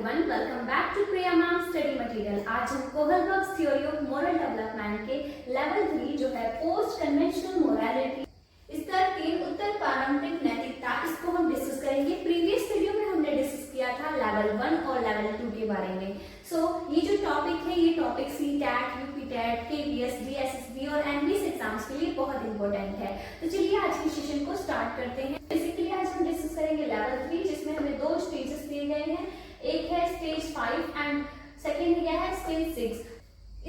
everyone, welcome back to Priya Ma'am Study Material। आज हम कोहलबर्ग्स theory of moral development के level 3 जो है पोस्ट कन्वेंशनल मोरालिटी स्तर 3 उत्तर पारंपरिक नैतिकता, इसको हम डिस्कस करेंगे। प्रीवियस वीडियो में हमने डिस्कस किया था लेवल 1 और लेवल 2 के बारे में। ये जो टॉपिक है, ये topic CTET, UPTET, KVS, DSSB और एमबीएस एग्जाम्स के लिए बहुत इंपॉर्टेंट है। तो चलिए आज के सेशन को स्टार्ट करते हैं। बेसिकली आज हम डिस्कस करेंगे लेवल 3, जिसमें हमें दो स्टेजेस दिए गए हैं। एक है स्टेज 5 एंड सेकेंड क्या है स्टेज 6।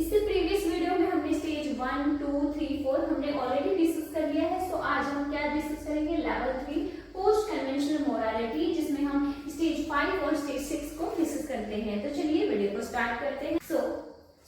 इससे प्रीवियस वीडियो में हमने स्टेज 1, 2, 3, 4 हमने ऑलरेडी डिस्कस कर लिया है। आज हम क्या डिस्कस करेंगे, लेवल 3 पोस्ट कन्वेंशनल मोरालिटी, जिसमें हम स्टेज 5 और स्टेज 6 को डिस्कस करते हैं। तो चलिए वीडियो को स्टार्ट करते हैं।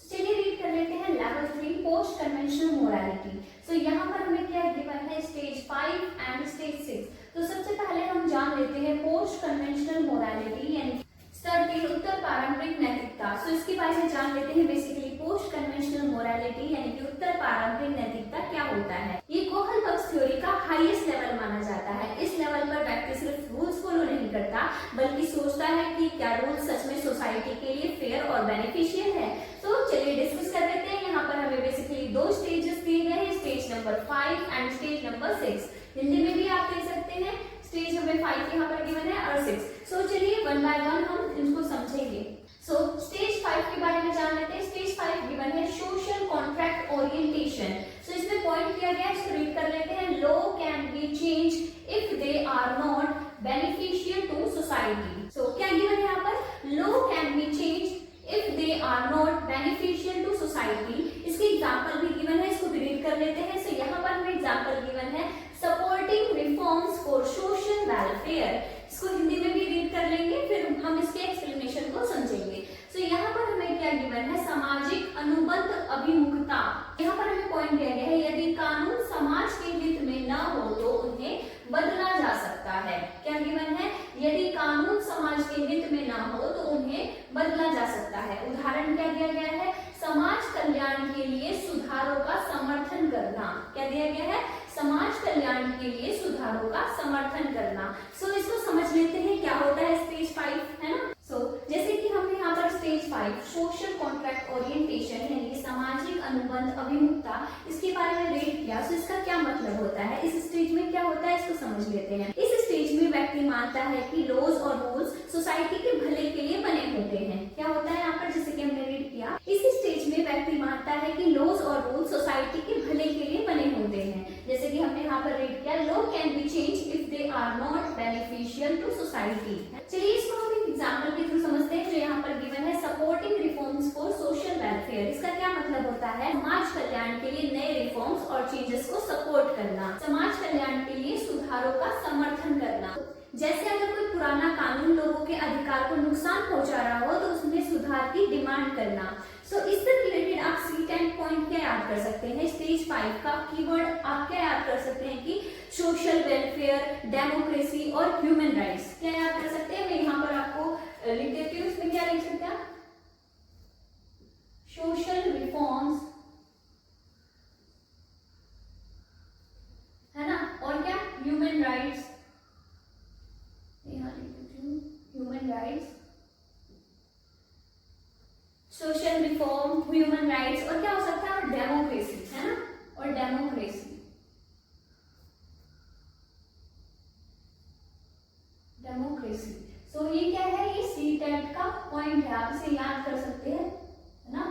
चलिए रीड कर लेते हैं लेवल 3 पोस्ट कन्वेंशनल मोरालिटी। यहाँ पर हमें क्या गिवन है, स्टेज 5 एंड स्टेज 6। तो सबसे पहले हम जान लेते हैं पोस्ट कन्वेंशनल मोरालिटी यानी स्तर 3 उत्तर पारंपरिक नैतिकता। इसके बारे में जान लेते हैं। बेसिकली पोस्ट कन्वेंशनल मोरालिटी यानी कि उत्तर पारंपरिक नैतिकता क्या होता है। ये कोहलबर्ग्स थ्योरी का हाईएस्ट लेवल माना जाता है। इस लेवल पर व्यक्ति सिर्फ रूल्स फॉलो नहीं करता, बल्कि सोचता है कि क्या रूल सच में सोसाइटी के लिए फेयर और बेनिफिशियल है। तो चलिए डिस्कस कर लेते हैं। यहाँ पर हमें बेसिकली दो स्टेजेस दिए गए हैं, stage number 5 and stage number 6। Hindi में भी आप देख सकते हैं, स्टेज हमें 5 यहाँ पर गिवन है और 6। चलिए वन बाय वन हम इनको समझेंगे। स्टेज 5 के बारे में जान लेते हैं। स्टेज 5 गिवन है सोशल कॉन्ट्रैक्ट ओरिएंटेशन। इसमें पॉइंट किया गया है, इसको रीड कर लेते हैं। Law can be change if they are not beneficial to society. क्या गिवन है यहाँ पर, law can be change if they are not beneficial to society. इसके एग्जाम्पल भी गिवन है, इसको भी रीड कर लेते हैं। यहाँ पर हमें एग्जाम्पल गिवन है supporting reforms for social welfare. इसको हिंदी में भी रीड कर लेंगे, फिर हम इसके एक्सप्लेनेशन को समझेंगे। यहाँ पर हमें क्या गिवन है, सामाजिक अनुबंध अभिमुखता। यहाँ पर हमें पॉइंट दिया गया है, यदि कानून समाज के हित में न हो तो उन्हें बदला जा सकता है। क्या गिवन है, यदि कानून समाज के हित में न हो तो उन्हें बदला जा सकता है। उदाहरण क्या दिया गया है, समाज कल्याण के लिए सुधारों का समर्थन करना। क्या दिया गया है, समाज कल्याण के लिए सुधारों का समर्थन करना। इसको समझ लेते हैं क्या होता है स्टेज 5, है ना। जैसे कि हमने यहाँ पर स्टेज 5 सोशल कॉन्ट्रैक्ट ओरिएंटेशन यानी सामाजिक अनुबंध अभिमुखता, इसके बारे में रीड किया। इसका क्या मतलब होता है, इस स्टेज में क्या होता है, इसको समझ लेते हैं। इस स्टेज में व्यक्ति मानता है कि लॉज और रूल्स सोसाइटी के भले के लिए बने होते हैं। क्या होता है यहाँ पर, जैसे कि हमने रीड किया, इस स्टेज में व्यक्ति मानता है कि लॉज और रूल्स सोसाइटी के भले के लिए बने होते हैं। जैसे कि हमने यहाँ पर रीड किया, law can be change if they are not beneficial to society. चलिए इसको हम एक एग्जाम्पल के थ्रू समझते हैं, जो यहाँ पर गिवन है supporting reforms for social welfare. इसका क्या मतलब होता है, समाज कल्याण के लिए नए रिफॉर्म्स और चेंजेस को सपोर्ट करना, समाज कल्याण के लिए सुधारों का समर्थन करना। जैसे अगर कोई पुराना कानून लोगों के अधिकार को नुकसान पहुंचा रहा हो तो उसमें सुधार की डिमांड करना। इससे रिलेटेड आप C10 पॉइंट क्या याद कर सकते हैं, स्टेज 5 का कीवर्ड आप क्या याद कर सकते हैं कि सोशल वेलफेयर, डेमोक्रेसी और ह्यूमन राइट्स। क्या याद कर सकते हैं, मैं यहाँ पर आपको लिख देती हूँ। इसमें क्या लिख सकते हैं, सोशल रिफॉर्म्स, है ना, और क्या ह्यूमन राइट्स, यहाँ लिख देती हूँ human rights, social reform, human rights, और क्या हो सकता है, और डेमोक्रेसी, है ना, और डेमोक्रेसी। ये क्या है, ये C10 का पॉइंट है, आप इसे याद कर सकते हैं, है ना।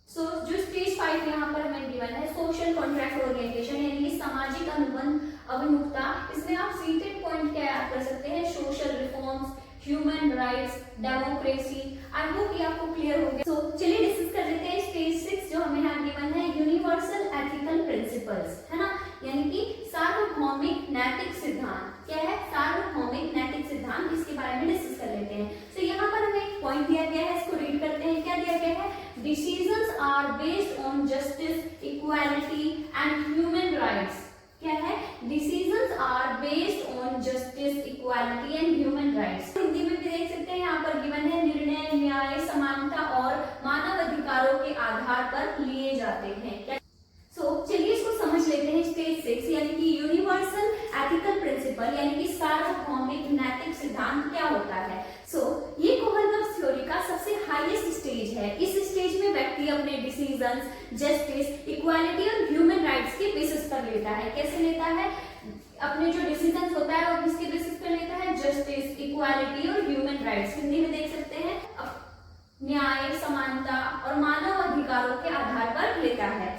जो स्टेज 5 यहाँ पर हमें गिवन है सोशल कॉन्ट्रैक्ट ओरिएंटेशन यानी सामाजिक अनुबंध अभिमुखता, इसमें आप C10 पॉइंट क्या याद कर सकते हैं, social reforms, human rights, democracy. I hope ये आपको क्लियर हो गया। चलिए डिस्कस कर लेते हैं स्टेज 6, जो हमें यहाँ गिवन है यूनिवर्सल एथिकल प्रिंसिपल्स, है ना, यानी कि सार्वभौमिक नैतिक सिद्धांत। क्या है, सार्वभौमिक नैतिक सिद्धांत, इसके बारे में डिस्कस कर लेते हैं। यहाँ पर हमें एक पॉइंट दिया गया है, इसको रीड करते हैं। क्या दिया गया है, decisions are based on justice, equality and human rights. क्या है, decisions are based on justice, equality and human rights. Hindi में भी देख सकते हैं, यहाँ पर गिवन है निर्णय न्याय, समानता और मानव अधिकारों के आधार पर लिए जाते हैं। चलिए इसको समझ लेते हैं। स्टेज 6 यानी कि यूनिवर्सल एथिकल प्रिंसिपल यानी कि सार्वभौमिक नैतिक सिद्धांत क्या होता है। ये कोहलबर्ग्स स्टेज है। इस स्टेज में व्यक्ति अपने डिसीजंस, जस्टिस, इक्वालिटी और ह्यूमन राइट्स के बेसिस पर लेता है। कैसे लेता है? अपने जो डिसीजंस होता है वो किसके बेसिस पर लेता है? जस्टिस, इक्वालिटी और ह्यूमन राइट्स, हिंदी में देख सकते हैं न्याय, समानता और मानव अधिकारों के आधार पर लेता है।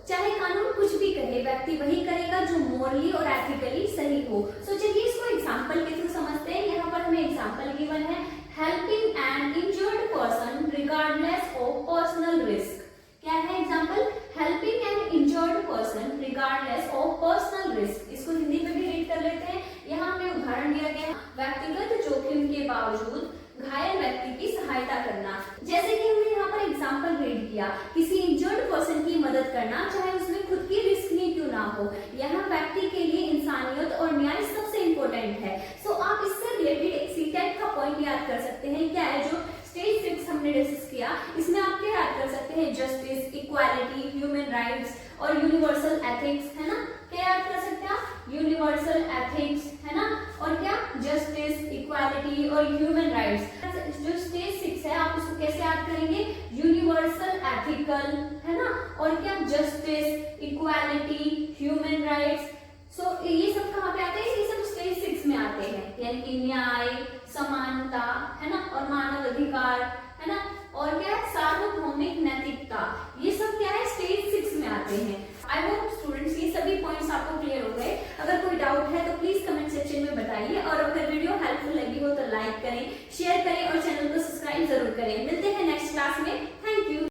चाहे कानून कुछ भी कहे, व्यक्ति वही करेगा जो मोरली और एथिकली सही हो। चलिए इसको एग्जांपल के थ्रू समझते हैं। यहाँ पर हमें एग्जांपल गिवन है, helping N injured person regardless of personal risk. क्या है example? Helping N injured person regardless of personal risk. इसको हिंदी में भी रीड कर लेते हैं। यहाँ हमें उदाहरण दिया गया है, व्यक्तिगत जोखिम के बावजूद घायल व्यक्ति की सहायता करना। जैसे कि हमने यहाँ पर एग्जांपल रीड किया, किसी इंजर्ड पर्सन की मदद करना, चाहे उसमें खुद की रिस्क नहीं क्यों ना हो। यहाँ व्यक्ति के लिए इंसानियत और न्याय सबसे इंपॉर्टेंट है। आप इससे रिलेटेड एक सीटेट का पॉइंट याद कर सकते हैं। क्या है? जो स्टेज 6 हमने डिस्कस किया, इसमें आप क्या याद कर सकते हैं? जस्टिस, इक्वालिटी, ह्यूमन राइट्स और यूनिवर्सल एथिक्स, है ना? क्या याद कर सकते हैं आप? यूनिवर्सल एथिक्स, है ना? और क्या? जस्टिस, इक्वालिटी और ह्यूमन राइट्स। जो स्टेज 6 है आप उसको कैसे याद करेंगे? यूनिवर्सल एथिकल, है ना? और क्या? Justice, equality, human rights. ये सब कहाँ पे आते हैं? ये सब स्टेज 6 में आते हैं, यानी कि न्याय, समानता, है ना, और मानव अधिकार, है ना, और क्या? सार्वभौमिक नैतिकता। ये सब क्या है? स्टेज 6 में आते हैं।